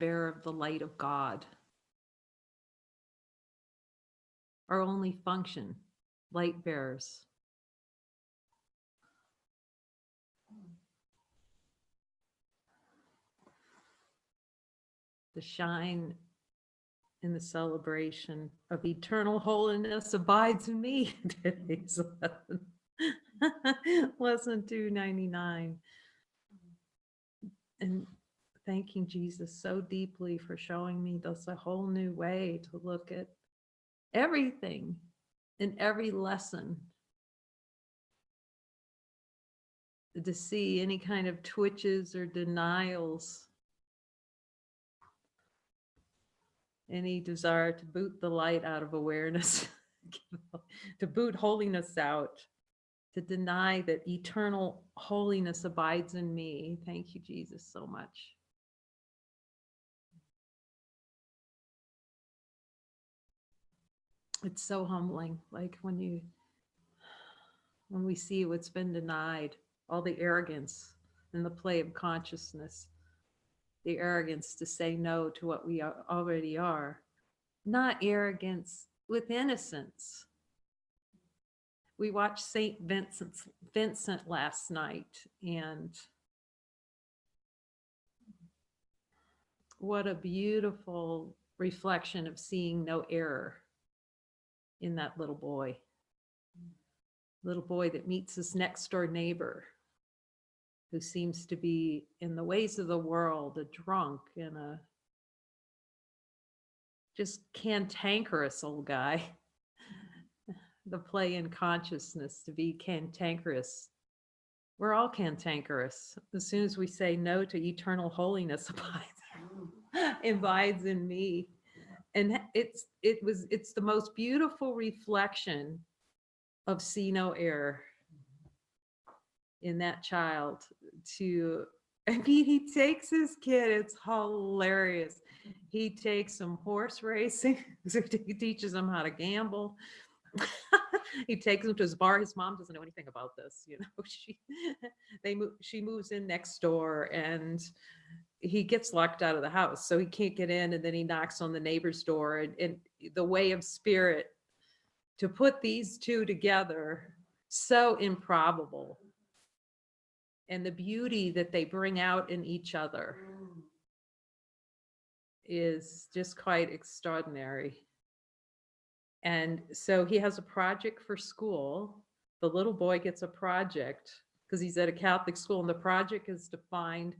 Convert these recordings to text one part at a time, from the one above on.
bearer of the light of God. Our only function, light bearers. To shine in the celebration of eternal holiness abides in me. Today's lesson 299. And thanking Jesus so deeply for showing me this a whole new way to look at everything in every lesson. To see any kind of twitches or denials, any desire to boot the light out of awareness, to boot holiness out, to deny that eternal holiness abides in me. Thank you, Jesus, so much. It's so humbling, like when we see what's been denied, all the arrogance and the play of consciousness, the arrogance to say no to what we already are, not arrogance with innocence. We watched St. Vincent last night, and what a beautiful reflection of seeing no error in that little boy that meets his next door neighbor, who seems to be in the ways of the world, a drunk and a just cantankerous old guy. The play in consciousness to be cantankerous. We're all cantankerous. As soon as we say no to eternal holiness abides in me. And it's the most beautiful reflection of see no error in that child. He takes his kid, it's hilarious. He takes him horse racing. He teaches him how to gamble. He takes him to his bar. His mom doesn't know anything about this, she moves in next door, and he gets locked out of the house, so he can't get in. And then he knocks on the neighbor's door, and the way of spirit to put these two together, so improbable, and the beauty that they bring out in each other is just quite extraordinary. And so he has a project for school. The little boy gets a project because he's at a Catholic school, and the project is to find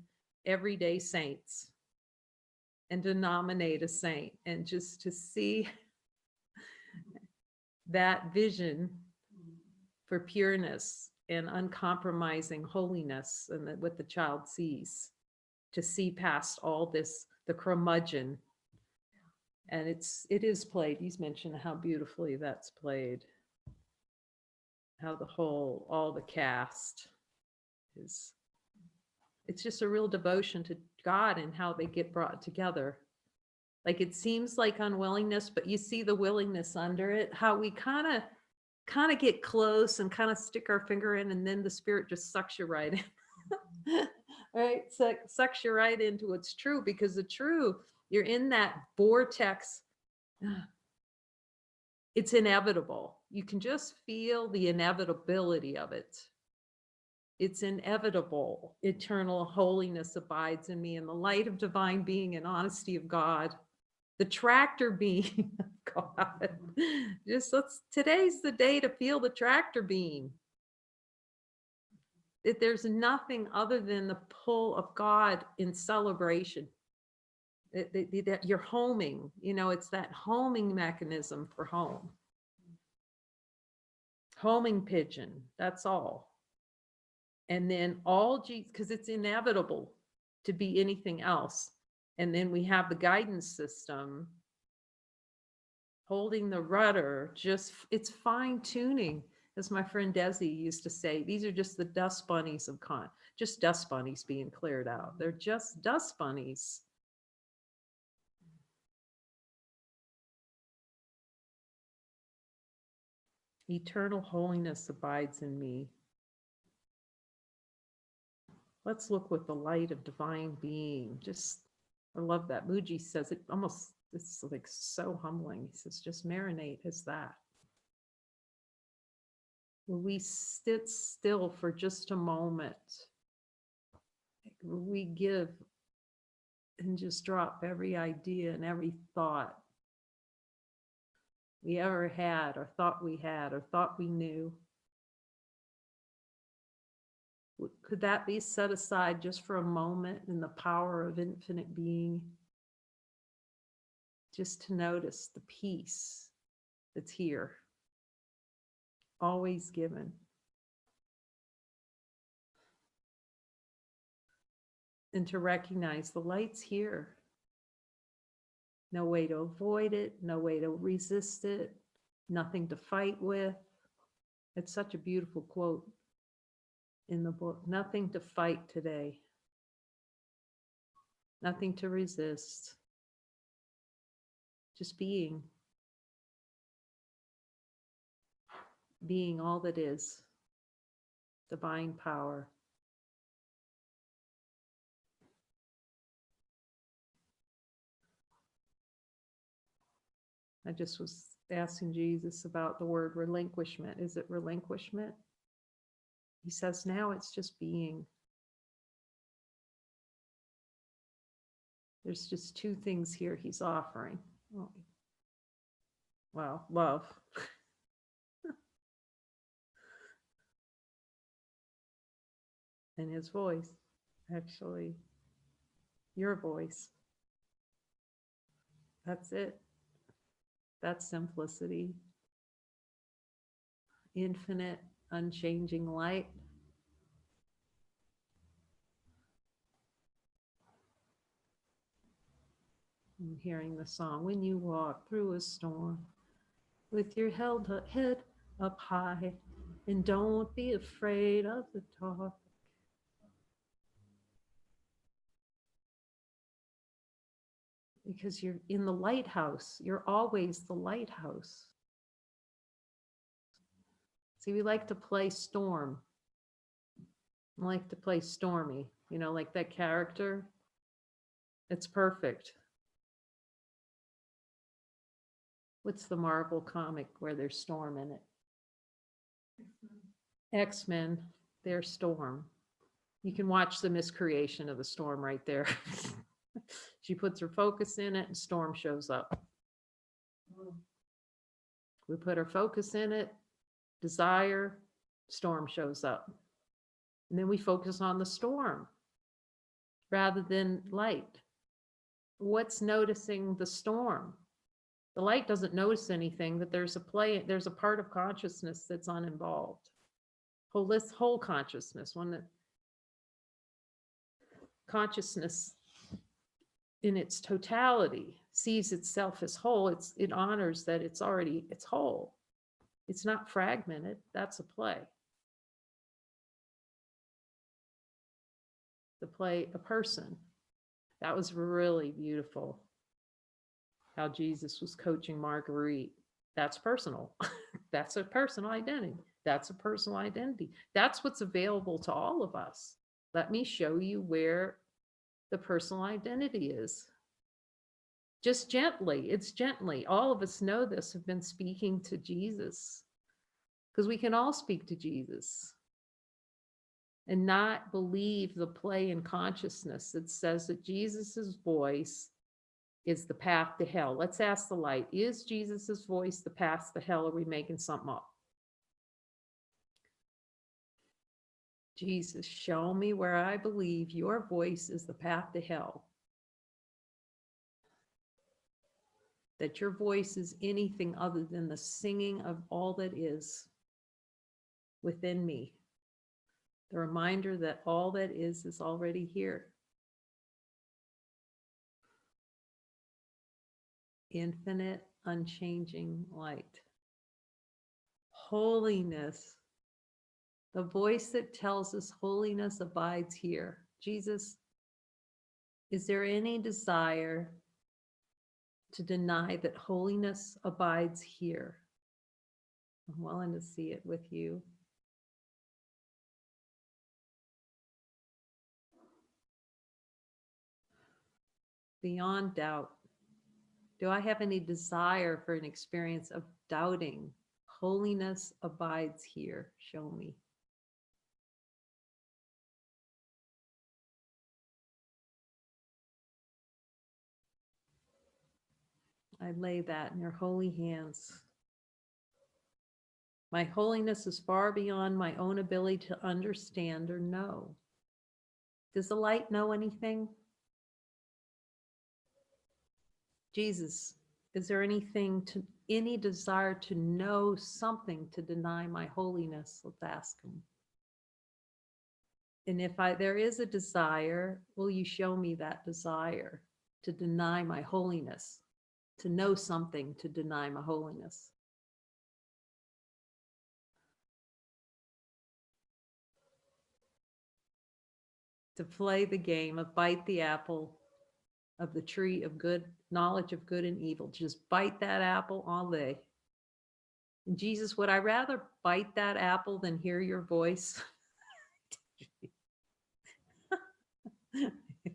everyday saints and to nominate a saint, and just to see that vision for pureness and uncompromising holiness, and what the child sees, to see past all this, the curmudgeon. And it is played. He's mentioned how beautifully that's played, how all the cast is, it's just a real devotion to God and how they get brought together. Like, it seems like unwillingness, but you see the willingness under it, how we kind of get close and kind of stick our finger in, and then the spirit just sucks you right in. Right? So sucks you right into what's true, because the true, you're in that vortex. It's inevitable. You can just feel the inevitability of it. It's inevitable. Eternal holiness abides in me, and the light of divine being and honesty of God, the tractor beam of God. Today's the day to feel the tractor beam. That there's nothing other than the pull of God in celebration. That you're homing, it's that homing mechanism for home. Homing pigeon, that's all. And then because it's inevitable to be anything else. And then we have the guidance system holding the rudder, it's fine tuning. As my friend Desi used to say, these are just the dust bunnies of just dust bunnies being cleared out. They're just dust bunnies. Eternal holiness abides in me. Let's look with the light of divine being. Just I love that. Muji says it almost, it's like so humbling. He says, just marinate as that. Will we sit still for just a moment? Will we give and just drop every idea and every thought we ever had or thought we had or thought we knew? Could that be set aside just for a moment in the power of infinite being? Just to notice the peace that's here, always given. And to recognize the light's here. No way to avoid it, no way to resist it, nothing to fight with. It's such a beautiful quote in the book. Nothing to fight today. Nothing to resist. Just being. Being all that is. Divine power. I just was asking Jesus about the word relinquishment. Is it relinquishment? He says now it's just being. There's just two things here he's offering. Well, love. And his voice, actually, your voice. That's it. That's simplicity. Infinite, unchanging light. I'm hearing the song, when you walk through a storm with your head up high, and don't be afraid of the dark. Because you're in the lighthouse. You're always the lighthouse. See, we like to play storm. I like to play Stormy, you know, like that character. It's perfect. What's the Marvel comic where there's Storm in it? X-Men, they're Storm. You can watch the miscreation of the Storm right there. She puts her focus in it and Storm shows up. We put our focus in it, desire, Storm shows up. And then we focus on the storm rather than light. What's noticing the storm? The light doesn't notice anything, but there's a part of consciousness that's uninvolved. Whole consciousness, one that consciousness in its totality sees itself as whole. It honors that it's whole. It's not fragmented. That's a play. To play a person. That was really beautiful. How Jesus was coaching Marguerite. That's personal. That's a personal identity. That's a personal identity. That's what's available to all of us. Let me show you where the personal identity is. Just gently. It's gently. All of us know this, have been speaking to Jesus. Because we can all speak to Jesus. And not believe the play in consciousness that says that Jesus's voice is the path to hell. Let's ask the light, is Jesus's voice the path to hell, or are we making something up? Jesus, show me where I believe your voice is the path to hell. That your voice is anything other than the singing of all that is within me. The reminder that all that is already here. Infinite, unchanging light. Holiness. The voice that tells us holiness abides here. Jesus, is there any desire to deny that holiness abides here? I'm willing to see it with you. beyond doubt? Do I have any desire for an experience of doubting? Holiness abides here. Show me. I lay that in your holy hands. My holiness is far beyond my own ability to understand or know. Does the light know anything? Jesus, is there any desire to know something to deny my holiness? Let's ask him. And if there is a desire, will you show me that desire to deny my holiness, to know something to deny my holiness? To play the game of bite the apple of the tree of good, knowledge of good and evil. Just bite that apple all day. And Jesus, would I rather bite that apple than hear your voice?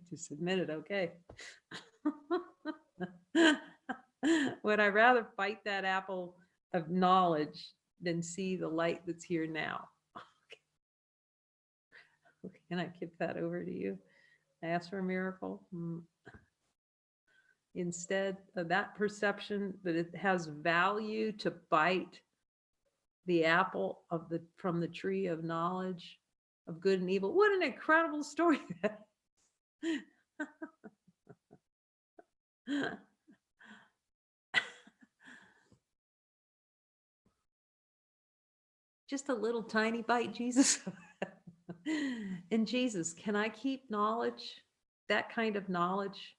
Just admit it, okay. Would I rather bite that apple of knowledge than see the light that's here now? Okay. Can I give that over to you? Ask for a miracle. Instead of that perception that it has value to bite the apple from the tree of knowledge of good and evil. What an incredible story that is. Just a little tiny bite, Jesus. And Jesus, can I keep knowledge, that kind of knowledge,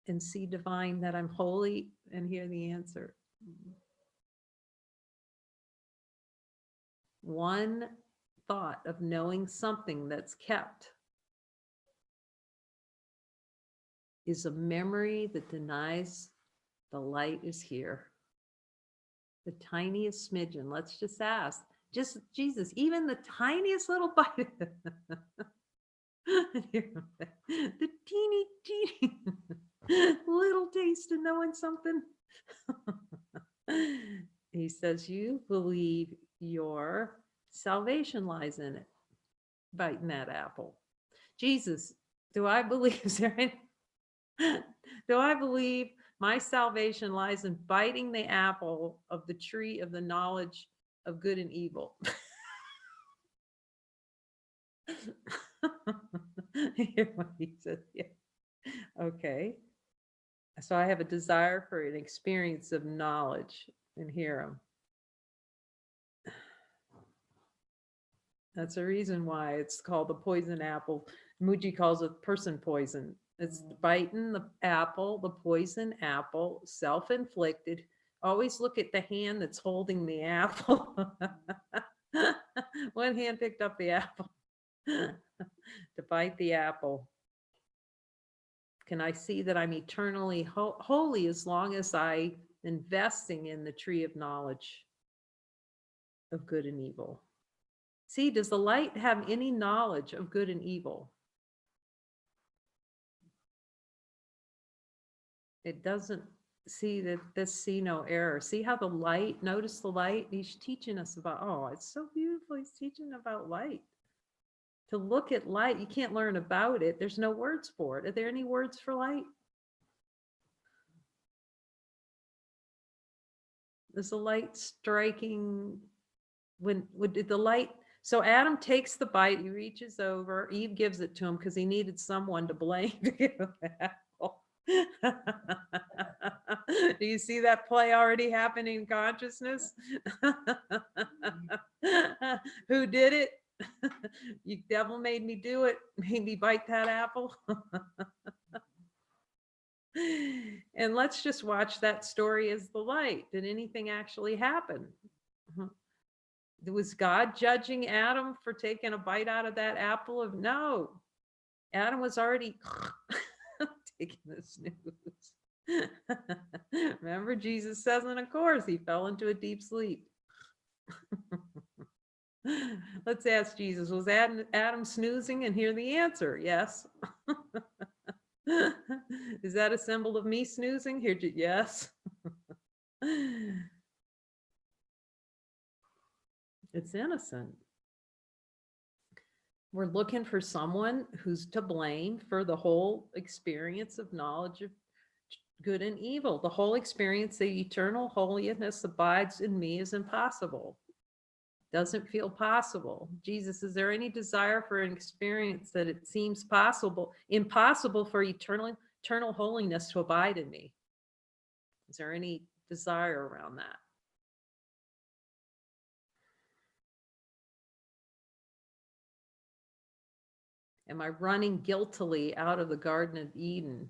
and see divine that I'm holy and hear the answer? One thought of knowing something that's kept is a memory that denies the light is here. The tiniest smidgen. Let's just ask. Just Jesus, even the tiniest little bite. The teeny little taste of knowing something. He says, you believe your salvation lies in it. Biting that apple. Jesus, do I believe do I believe my salvation lies in biting the apple of the tree of the knowledge of good and evil? Hear what he said. Yeah. Okay. So I have a desire for an experience of knowledge, and hear him. That's a reason why it's called the poison apple. Muji calls it person poison. It's biting the apple, the poison apple, self-inflicted. Always look at the hand that's holding the apple. One hand picked up the apple. To bite the apple. Can I see that I'm eternally holy as long as I'm investing in the tree of knowledge of good and evil? See, does the light have any knowledge of good and evil? It doesn't. See that this see no error. See how the light, notice the light? He's teaching us about, oh, it's so beautiful. He's teaching about light. To look at light, you can't learn about it. There's no words for it. Are there any words for light? Is the light striking? Did the light? So Adam takes the bite, he reaches over, Eve gives it to him because he needed someone to blame to give him the apple. Do you see that play already happening in consciousness? Who did it? You devil made me do it, made me bite that apple. And let's just watch that story as the light. Did anything actually happen? Was God judging Adam for taking a bite out of that apple? No. Adam was already taking the snooze. Remember, Jesus says in a course, he fell into a deep sleep. Let's ask Jesus, was Adam snoozing, and hear the answer? Yes. Is that a symbol of me snoozing? Here, yes. It's innocent. We're looking for someone who's to blame for the whole experience of knowledge of good and evil. The whole experience, the eternal holiness abides in me, is impossible. Doesn't feel possible. Jesus, is there any desire for an experience that it seems impossible for eternal holiness to abide in me? Is there any desire around that? Am I running guiltily out of the Garden of Eden,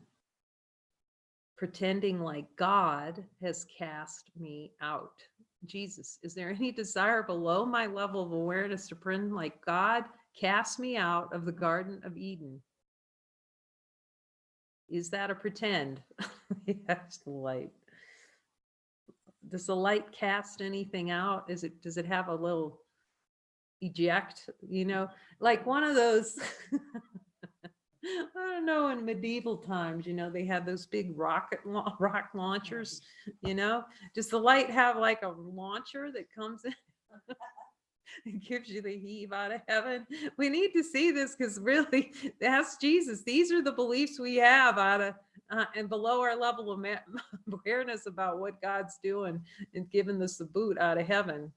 pretending like God has cast me out? Jesus, is there any desire below my level of awareness to pretend like God cast me out of the Garden of Eden? Is that a pretend? Yes, the light. Does the light cast anything out? Does it have a little eject, like one of those I don't know, in medieval times, they had those big rock launchers, does the light have like a launcher that comes in and gives you the heave out of heaven? We need to see this, because really, that's Jesus. These are the beliefs we have out of and below our level of awareness about what God's doing and giving us the boot out of heaven.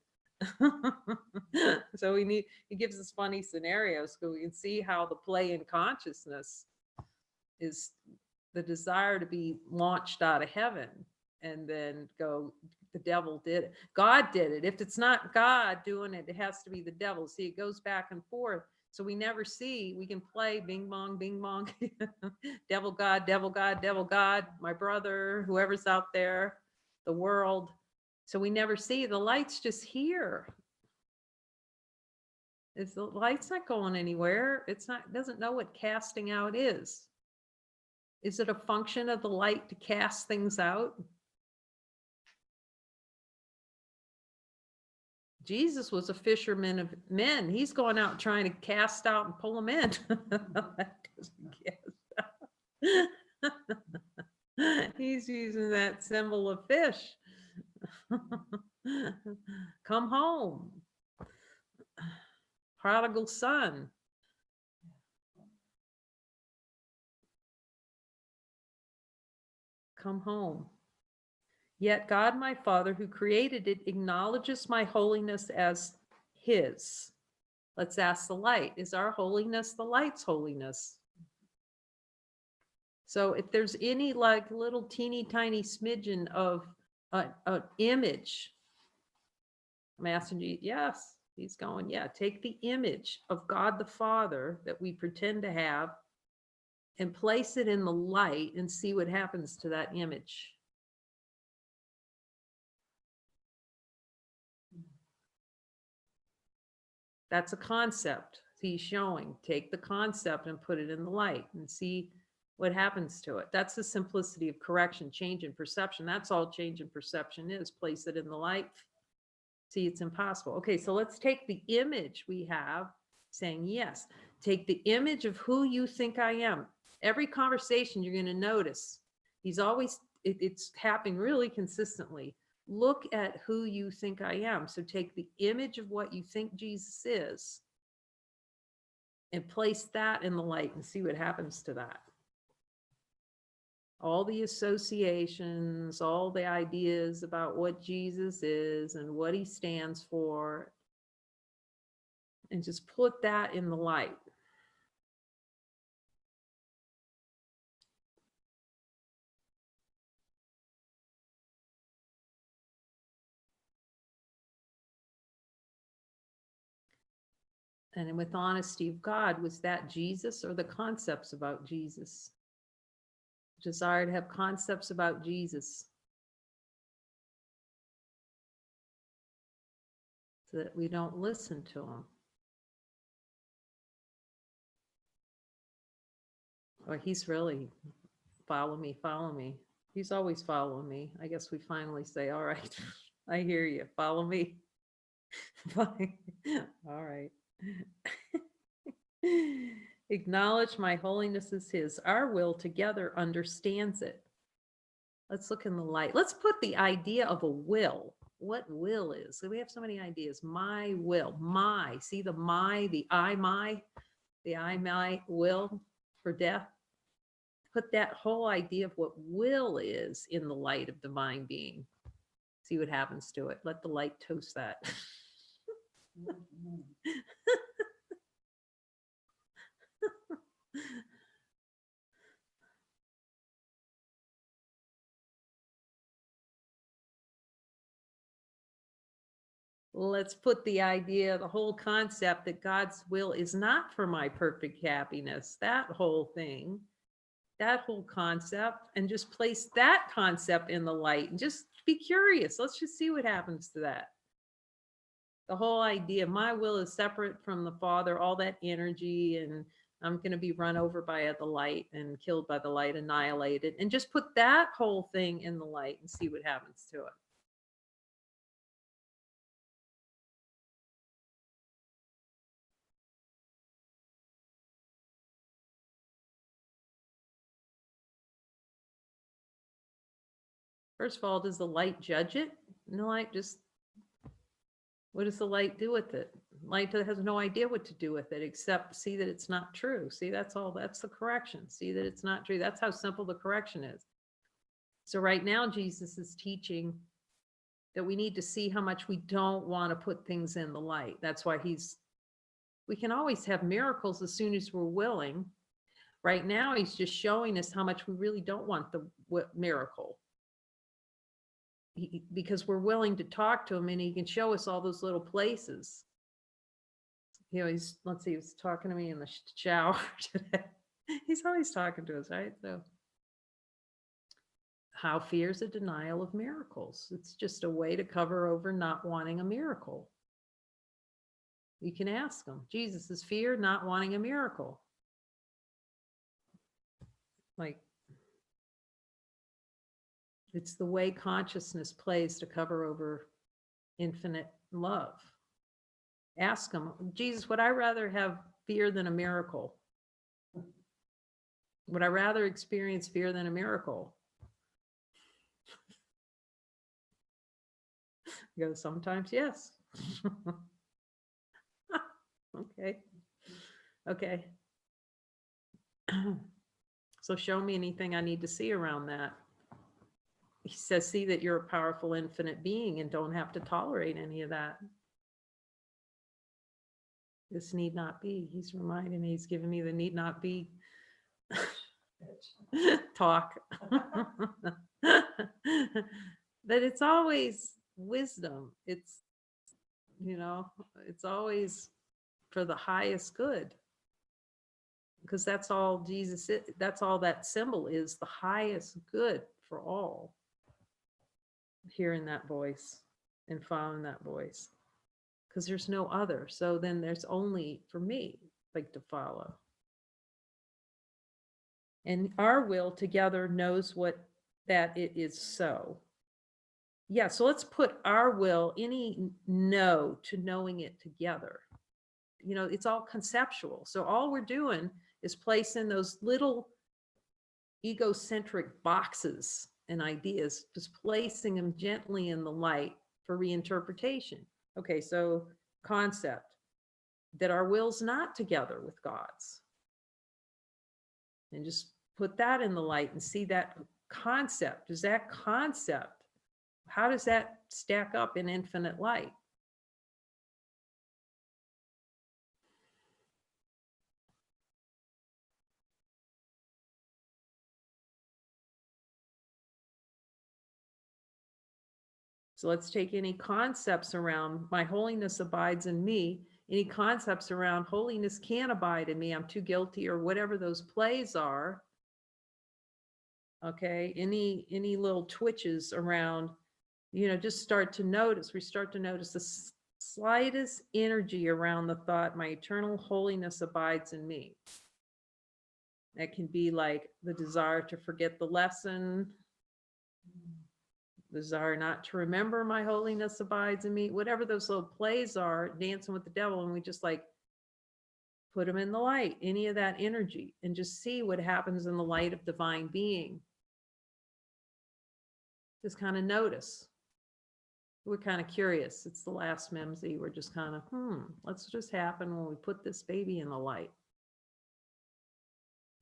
So he gives us funny scenarios so we can see how the play in consciousness is the desire to be launched out of heaven, and then go, the devil did it, God did it. If it's not God doing it, it has to be the devil. See, it goes back and forth. So we never see, we can play bing bong, devil, God, devil, God, devil, God, my brother, whoever's out there, the world. So we never see, the light's just here. It's the light's not going anywhere. Doesn't know what casting out is. Is it a function of the light to cast things out? Jesus was a fisherman of men. He's going out trying to cast out and pull them in. He's using that symbol of fish. Come home. Prodigal son. Come home. Yet God, my Father, who created it, acknowledges my holiness as his. Let's ask the light. Is our holiness the light's holiness? So if there's any like little teeny tiny smidgen of an image, I'm asking you, yes, he's going, yeah, take the image of God the Father that we pretend to have and place it in the light and see what happens to that image. That's a concept he's showing. Take the concept and put it in the light and see what happens to it. That's the simplicity of correction, change in perception. That's all change in perception is. Place it in the light. See, it's impossible. Okay, so let's take the image we have saying yes. Take the image of who you think I am. Every conversation you're going to notice, it's happening really consistently. Look at who you think I am. So take the image of what you think Jesus is and place that in the light and see what happens to that. All the associations, all the ideas about what Jesus is and what he stands for, and just put that in the light. And with honesty of God, was that Jesus or the concepts about Jesus? Desire to have concepts about Jesus so that we don't listen to him. Or he's really, follow me, follow me. He's always following me. I guess we finally say, all right, I hear you, follow me. All right. Acknowledge my holiness is his. Our will together understands it. Let's look in the light. Let's put the idea of a will. What will is. So we have so many ideas. My will, my, see the my, the I, my will for death. Put that whole idea of what will is in the light of divine being. See what happens to it. Let the light toast that. Let's put the idea, the whole concept that God's will is not for my perfect happiness, that whole thing, that whole concept, and just place that concept in the light and just be curious. Let's just see what happens to that. The whole idea, my will is separate from the Father, all that energy, and I'm going to be run over by the light and killed by the light, annihilated, and just put that whole thing in the light and see what happens to it. First of all, does the light judge it? And the light just, what does the light do with it? Light has no idea what to do with it except see that it's not true. See, that's all, that's the correction. See that it's not true. That's how simple the correction is. So right now, Jesus is teaching that we need to see how much we don't want to put things in the light. That's why we can always have miracles as soon as we're willing. Right now, he's just showing us how much we really don't want the miracle. Because we're willing to talk to him and he can show us all those little places. You know, let's see, he was talking to me in the shower today. He's always talking to us, right? So how fear is a denial of miracles. It's just a way to cover over not wanting a miracle. You can ask him, Jesus, is fear not wanting a miracle? Like, it's the way consciousness plays to cover over infinite love. Ask him, Jesus, would I rather have fear than a miracle? Would I rather experience fear than a miracle? He goes, sometimes yes. Okay. Okay. So show me anything I need to see around that. He says, see that you're a powerful infinite being and don't have to tolerate any of that. This need not be. He's reminding me, he's giving me the need not be talk. That it's always wisdom. It's, you know, it's always for the highest good. Because that's all Jesus is, that's all that symbol is, the highest good for all. Hearing that voice and following that voice. Because there's no other. So then there's only for me, like, to follow. And our will together knows what that it is so. Yeah, so let's put our will, any no to knowing it together. You know, it's all conceptual. So all we're doing is placing those little egocentric boxes and ideas, just placing them gently in the light for reinterpretation. Okay, so concept that our will's not together with God's. And just put that in the light and see that concept. Is that concept, how does that stack up in infinite light? So let's take any concepts around my holiness abides in me, any concepts around holiness can't abide in me, I'm too guilty, or whatever those plays are. Okay, any little twitches around, you know, just start to notice, we start to notice the slightest energy around the thought, my eternal holiness abides in me. That can be like the desire to forget the lesson, desire not to remember my holiness abides in me, whatever those little plays are, dancing with the devil, and we just like Put them in the light, any of that energy, and just see what happens in the light of divine being. Just kind of notice. We're kind of curious. It's the last Memsy. We're just kind of, let's just happen when we put this baby in the light.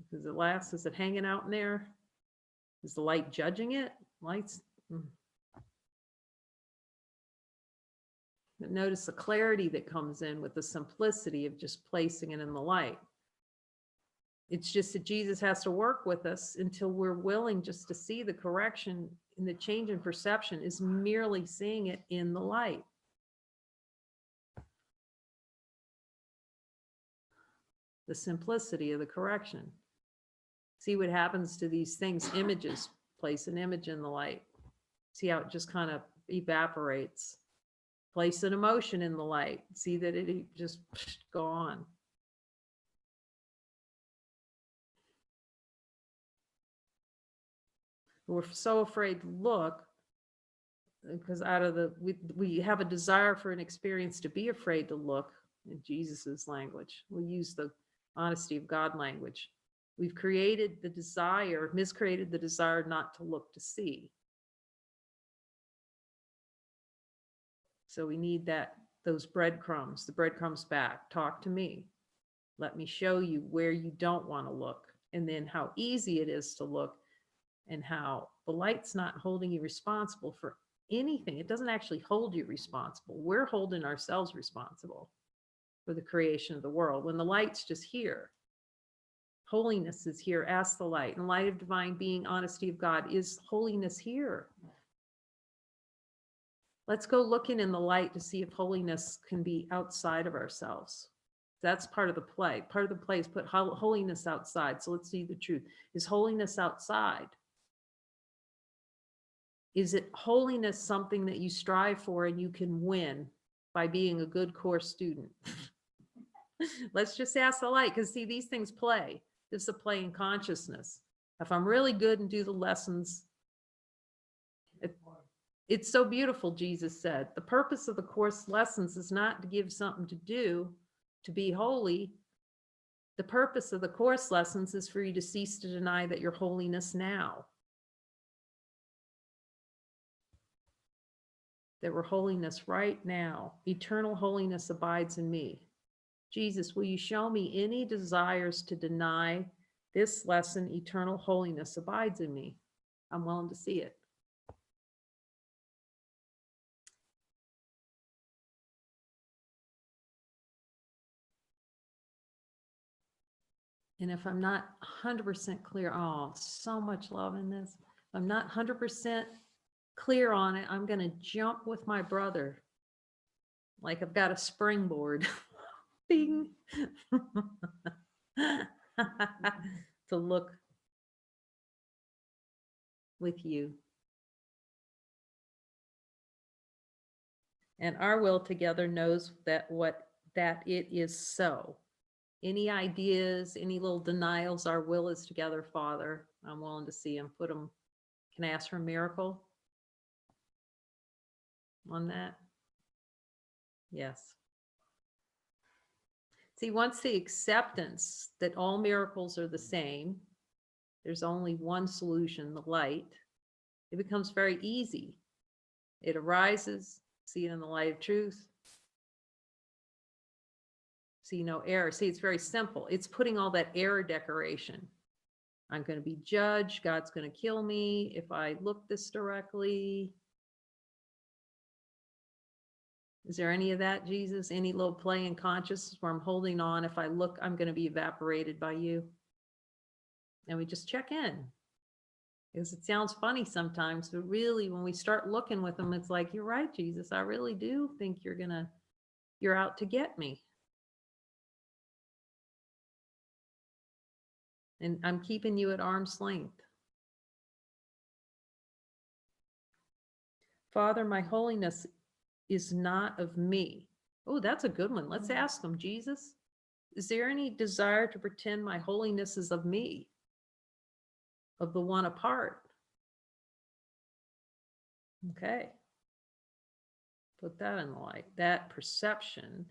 Because at last, is it hanging out in there? Is the light judging it? Lights. But notice the clarity that comes in with the simplicity of just placing it in the light. It's just that Jesus has to work with us until we're willing just to see the correction, and the change in perception is merely seeing it in the light. The simplicity of the correction. See what happens to these things, images. Place an image in the light. See how it just kind of evaporates. Place an emotion in the light. See that it just go on. We're so afraid to look because we have a desire for an experience to be afraid to look in Jesus's language. We use the honesty of God language. We've created the desire, miscreated the desire not to look to see. So we need those breadcrumbs, the breadcrumbs back. Talk to me. Let me show you where you don't want to look, and then how easy it is to look, and how the light's not holding you responsible for anything. It doesn't actually hold you responsible. We're holding ourselves responsible for the creation of the world. When the light's just here, holiness is here. Ask the light. And light of divine being, honesty of God, is holiness here? Let's go looking in the light to see if holiness can be outside of ourselves. That's part of the play. Part of the play is put holiness outside. So let's see the truth. Is holiness outside? Is it holiness something that you strive for and you can win by being a good course student? Let's just ask the light, because see, these things play. This is a play in consciousness. If I'm really good and do the lessons, it's so beautiful, Jesus said. The purpose of the course lessons is not to give something to do, to be holy. The purpose of the course lessons is for you to cease to deny that you're holiness now. That we're holiness right now. Eternal holiness abides in me. Jesus, will you show me any desires to deny this lesson? Eternal holiness abides in me. I'm willing to see it. And if I'm not 100% clear, so much love in this. If I'm not 100% clear on it, I'm going to jump with my brother. Like I've got a springboard. Bing. To look with you. And our will together knows that it is so. Any ideas, any little denials, our will is together, Father. I'm willing to see them. Put them. Can I ask for a miracle on that? Yes. See, once the acceptance that all miracles are the same, there's only one solution, the light, it becomes very easy. It arises, see it in the light of truth. See no error. See, it's very simple. It's putting all that error decoration. I'm going to be judged. God's going to kill me if I look this directly. Is there any of that, Jesus? Any little play in consciousness where I'm holding on? If I look, I'm going to be evaporated by you. And we just check in. Because it sounds funny sometimes, but really when we start looking with them, it's like, you're right, Jesus. I really do think you're out to get me. And I'm keeping you at arm's length. Father, my holiness is not of me. Oh, that's a good one. Let's ask him, Jesus, is there any desire to pretend my holiness is of me, of the one apart? Okay. Put that in the light. That perception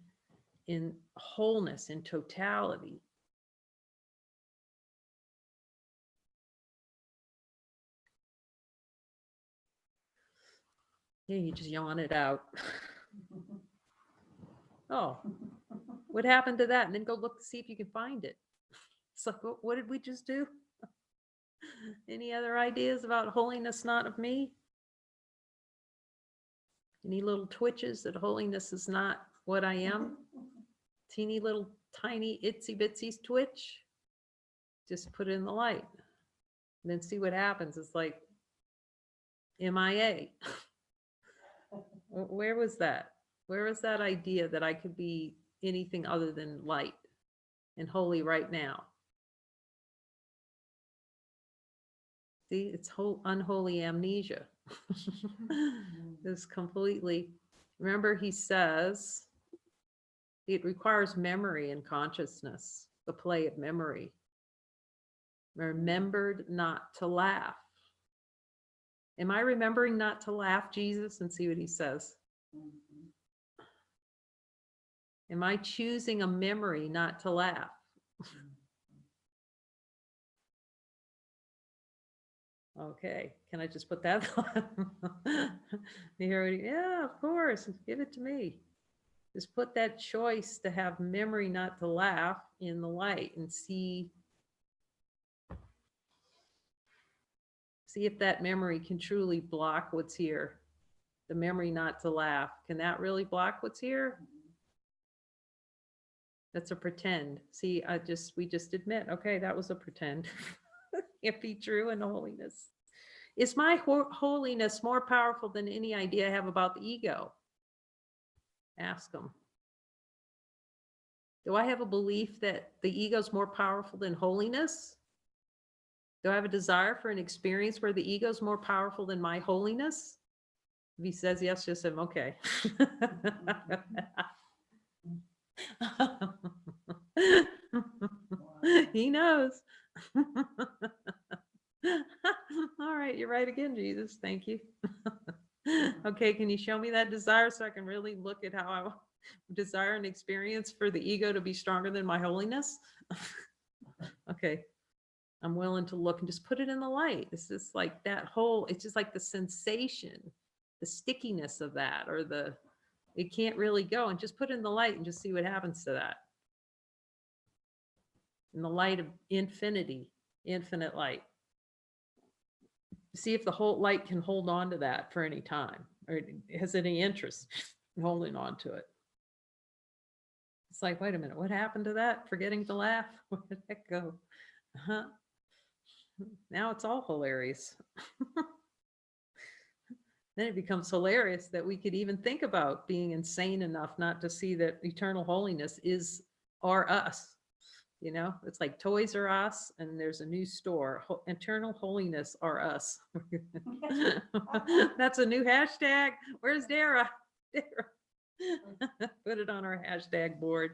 in wholeness, in totality. Yeah, you just yawn it out. Oh, what happened to that? And then go look to see if you can find it. It's like, what did we just do? Any other ideas about holiness not of me? Any little twitches that holiness is not what I am? Teeny little tiny itsy bitsies twitch? Just put it in the light and then see what happens. It's like MIA. Where was that? Where was that idea that I could be anything other than light and holy right now? See, it's unholy amnesia. It's completely, remember he says, it requires memory and consciousness, the play of memory. Remembered not to laugh. Am I remembering not to laugh, Jesus? And see what he says. Am I choosing a memory not to laugh? Okay, can I just put that on? Yeah, of course, give it to me. Just put that choice to have memory not to laugh in the light and see if that memory can truly block what's here. The memory not to laugh, can that really block what's here? That's a pretend. See, we just admit, okay, that was a pretend. Can't be true in holiness. Is my holiness more powerful than any idea I have about the ego? Ask them. Do I have a belief that the ego is more powerful than holiness? Do I have a desire for an experience where the ego is more powerful than my holiness? If he says yes, just him, okay. He knows. All right, you're right again, Jesus. Thank you. Okay, can you show me that desire so I can really look at how I desire an experience for the ego to be stronger than my holiness? Okay, I'm willing to look and just put it in the light. It's just like that whole, it's just like the sensation, the stickiness of that, or it can't really go, and just put it in the light and just see what happens to that. In the light of infinity, infinite light. See if the whole light can hold on to that for any time, or has any interest in holding on to it. It's like, wait a minute, what happened to that? Forgetting to laugh? Where did that go? Now it's all hilarious. Then it becomes hilarious that we could even think about being insane enough not to see that eternal holiness are us. You know, it's like Toys R Us, and there's a new store. Eternal holiness are us. That's a new hashtag. Where's Dara? Dara. Put it on our hashtag board.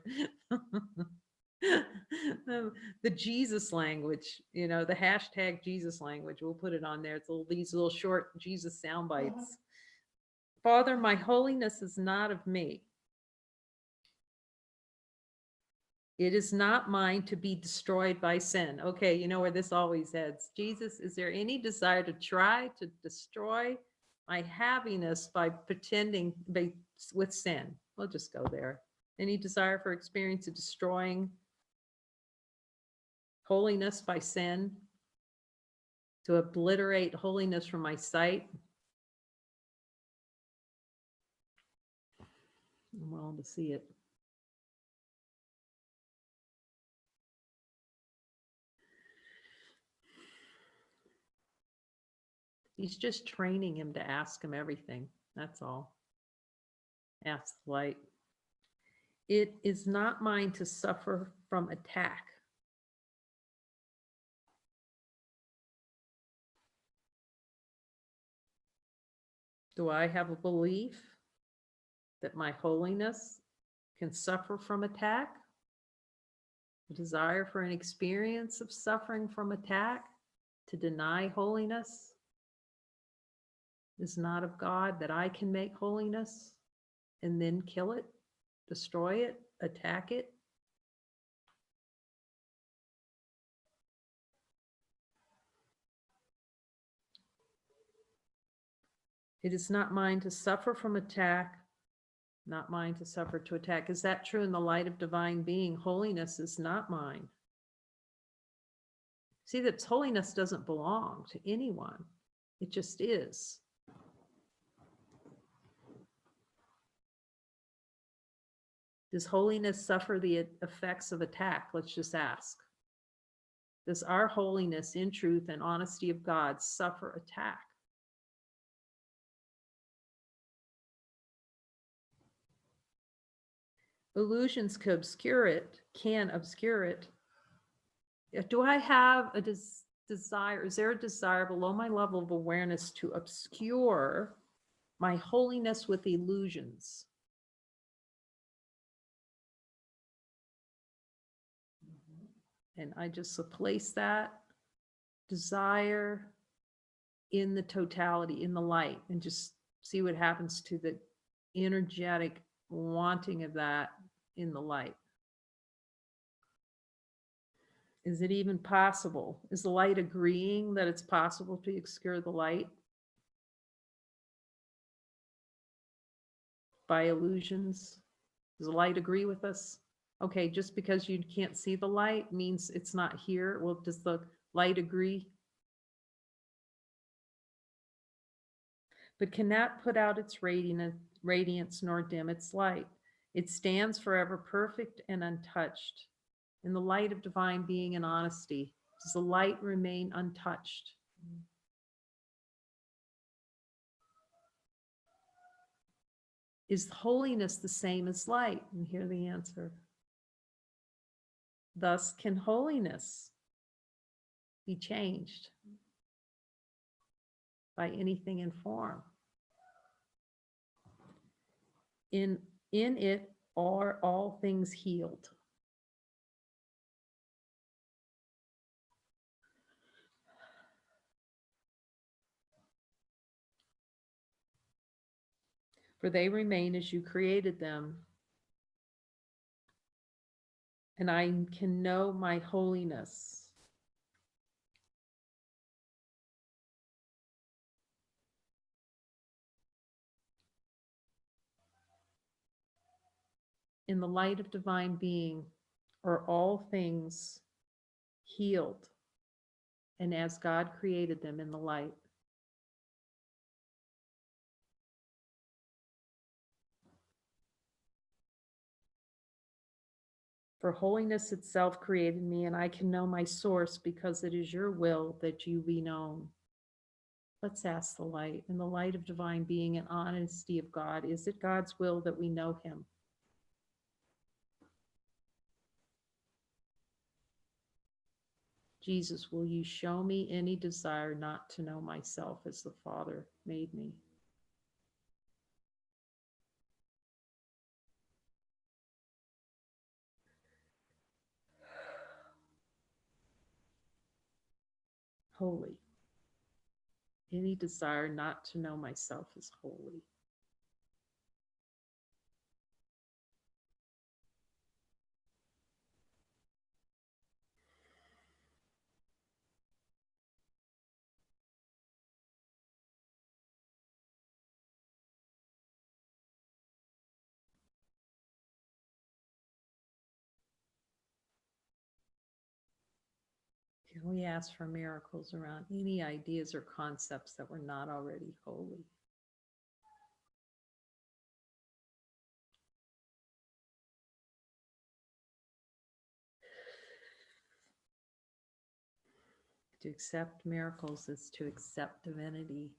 The Jesus language, you know, the hashtag Jesus language. We'll put it on there. It's these little short Jesus sound bites. Father, my holiness is not of me. It is not mine to be destroyed by sin. Okay, you know where this always heads. Jesus, is there any desire to try to destroy my happiness by pretending with sin? We'll just go there. Any desire for experience of destroying holiness by sin? To obliterate holiness from my sight? I'm willing to see it. He's just training him to ask him everything. That's all. Ask the light. It is not mine to suffer from attack. Do I have a belief that my holiness can suffer from attack? A desire for an experience of suffering from attack to deny holiness is not of God, that I can make holiness and then kill it, destroy it, attack it? It is not mine to suffer from attack, not mine to suffer to attack. Is that true in the light of divine being? Holiness is not mine. See, that holiness doesn't belong to anyone. It just is. Does holiness suffer the effects of attack? Let's just ask. Does our holiness in truth and honesty of God suffer attack? Illusions can obscure it. Do I have a desire? Is there a desire below my level of awareness to obscure my holiness with illusions? And I just place that desire in the totality, in the light, and just see what happens to the energetic wanting of that in the light. Is it even possible? Is the light agreeing that it's possible to obscure the light by illusions? Does the light agree with us? Okay, just because you can't see the light means it's not here. Well, does the light agree? But cannot put out its radiance nor dim its light. It stands forever perfect and untouched. In the light of divine being and honesty, does the light remain untouched? Is holiness the same as light? And hear the answer. Thus, can holiness be changed by anything in form? In it are all things healed. For they remain as you created them, and I can know my holiness. In the light of divine being are all things healed, and as God created them in the light. For holiness itself created me, and I can know my source because it is your will that you be known. Let's ask the light. In the light of divine being and honesty of God, is it God's will that we know him? Jesus, will you show me any desire not to know myself as the Father made me? Holy. Any desire not to know myself as holy. Can we ask for miracles around any ideas or concepts that were not already holy? To accept miracles is to accept divinity.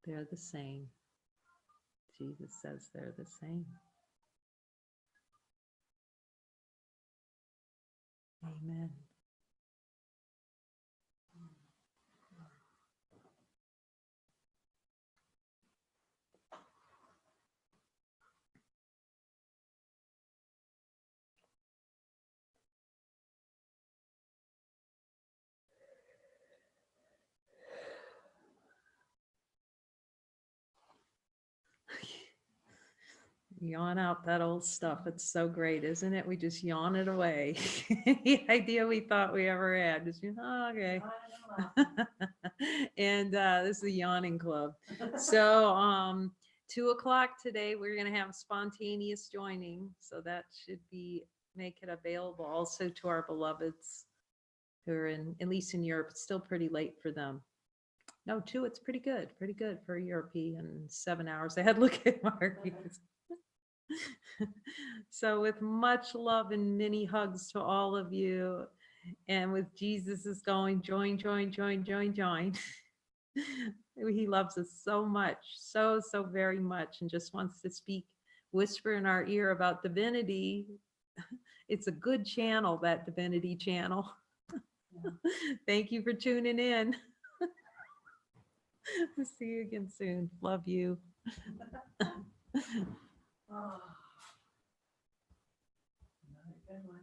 They're the same. Jesus says they're the same. Amen. Yawn out that old stuff. It's so great, isn't it? We just yawn it away. The idea we thought we ever had. Just, oh, okay. And this is a yawning club. So 2:00 today, we're going to have spontaneous joining. So that should make it available also to our beloveds who are at least in Europe. It's still pretty late for them. No, 2, it's pretty good for a European, 7 hours ahead. Look at Mark. So with much love and many hugs to all of you, and with Jesus is going, join. He loves us so much, so very much, and just wants to speak, whisper in our ear about divinity. It's a good channel, that divinity channel. Thank you for tuning in. See you again soon. Love you. Oh, another good one.